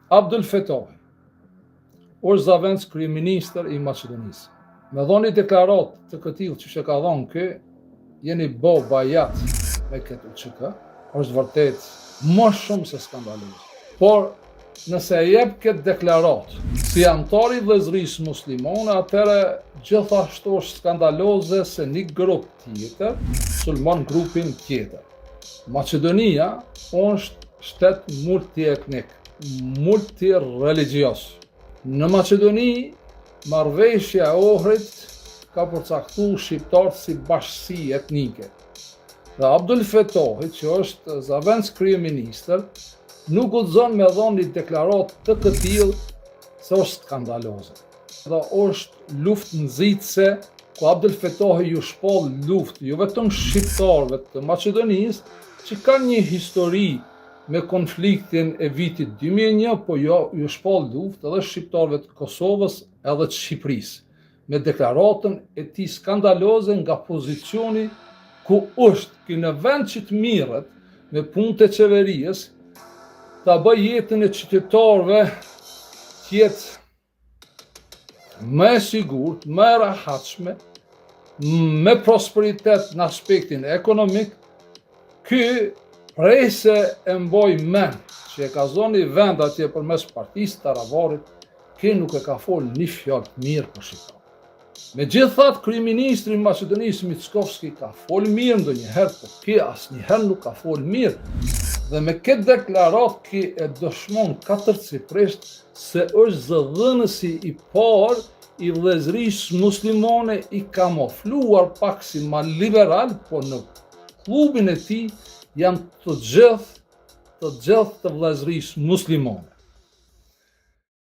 Abdul Fetohi është zavendës kryeministër i Maqedonisë. Me dhoni deklarat të këtillë që shë ka dhonë kë, jeni bo bajat me këtë UÇK, është vërtet më shumë se skandalozë. Por nëse jep këtë deklarat si antari i vëllezërisë muslimane, atëre gjithashtu është skandaloze se një grup tjetër sulmon grupin tjetër. Maqedonia është shtet multietnik, multireligios. Në Maqedoni, marrëveshja e Ohrit ka përcaktuar shqiptarët si bashkësi etnike. Dhe Abdul Fetohi, që është zavendës kryeministër, nuk guxon me dhënë një deklarat të këtillë se është skandaloze. Dhe është luftë nxitse ku Abdul Fetohi ju shpoll luftë jo vetëm shqiptarëve të Maqedonisë, që kanë një histori me konfliktin e vitit 2001, po ju shpoll luftë edhe shqiptarëve të Kosovës edhe të Shqipërisë, me deklaratën e tij skandaloze nga pozicioni ku është në vend që të mirret me punët e qeverisë, ta bëj jetën e qytetarëve të jetë më e sigurt, më e rahatshme, me prosperitet në aspektin ekonomik. Ky prej se e mboj mend që e ka zoni vend atje përmes partisë të Aravarit, ky nuk e ka folë një fjalë të mirë për shqiptarët. Megjithatë, kryeministri i Maqedonisë Mickovski ka folë mirë ndonjëherë, por ky asnjëherë nuk ka folë mirë. Dhe me këtë deklarat ky e dëshmon katërcifrisht se është zëdhënësi i parë i vëllezërisë muslimane, i kamufluar pak si ma liberal, po në klubin e tij janë të gjithë të vëllezërisë muslimane.